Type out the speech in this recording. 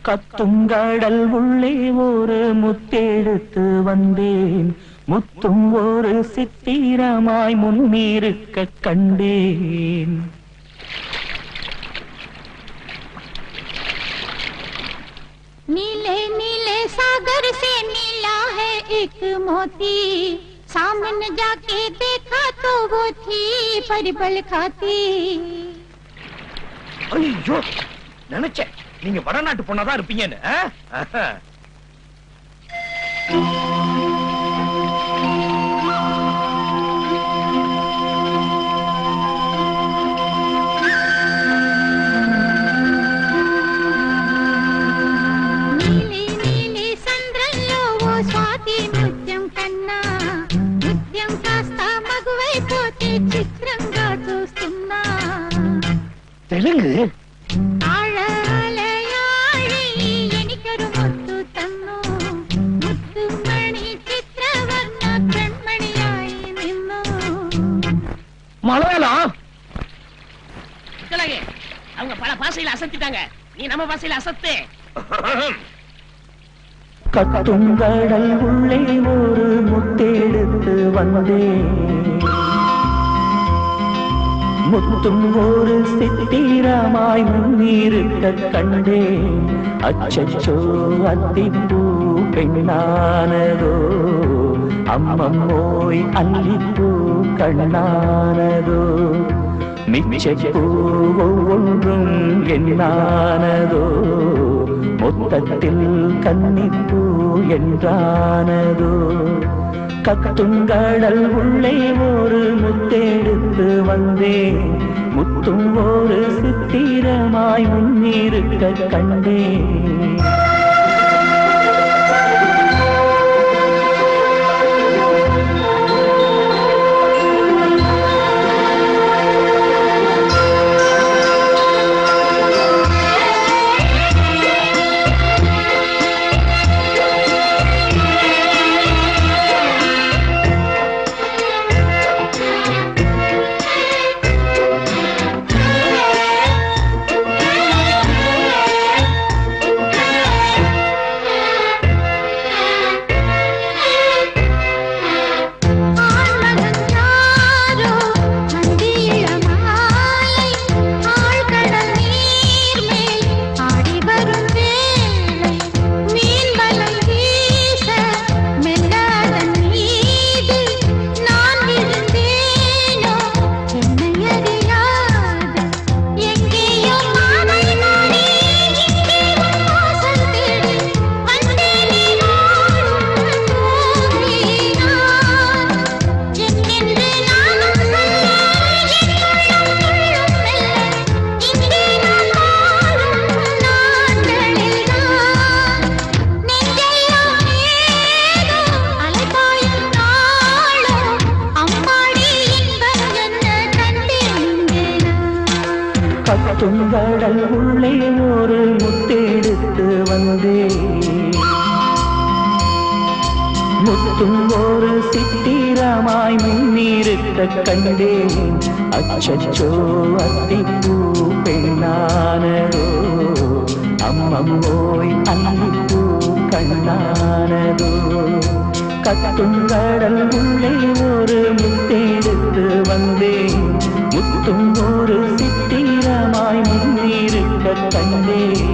கத்துங்கடல் உள்ளே ஒரு முத்தெடுத்து வந்தேன், முத்தும் ஒரு சித்திரமாய் முன்னிருக்க கண்டேன். नीले नीले सागर से मिला है एक मोती, सामने जाके देखा तो वो थी परिबल खाती. ஐயோ, நினைச்சேன் நீங்க வடநாட்டு பொண்ணாதான் இருப்பீங்கன்னு. தெலுங்கு மலையாளம் அவங்க பல பாசையில அசத்திட்டாங்க, நீ நம்ம பாசையில அசத்து. கத்துங்கடல் உள்ளே ஒரு முத்தெடுத்து வந்தேன், முத்தும் ஒரு சித்திரமாய் முன்னிருக்க கண்டேன். அச்சச்சோ அத்திப்பூ பெண்ணானதோ, அம்மம்மோய் அல்லிப்பூ கண்ணானதோ, மிச்சப்பூ ஒவ்வொன்றும் என்னானதோ, மொத்தத்தில் கன்னிப்பூ என்றானதோ. கத்துங்கடல் உள்ளே ஒரு முத்தெடுத்து வந்தேன், முத்தும் ஒரு சித்திரமாய் முன்னிருக்க கண்டேன். கத்துங்கடல் உள்ளே ஒரு முத்தெடுத்து வந்தேன், முத்தும் ஒரு சித்திரமாய் முன்னிருக்க கண்டேன். அச்சச்சோ அத்திப்பூ பெண்ணானதோ, அம்மம்மோய் அல்லிப்பூ கண்ணானதோ. கத்துங்கடல் உள்ளே ஒரு முத்தெடுத்து வந்தேன், முத்தும் ஒரு சித்திரமாய் முன்னிருக்க கண்டேன்.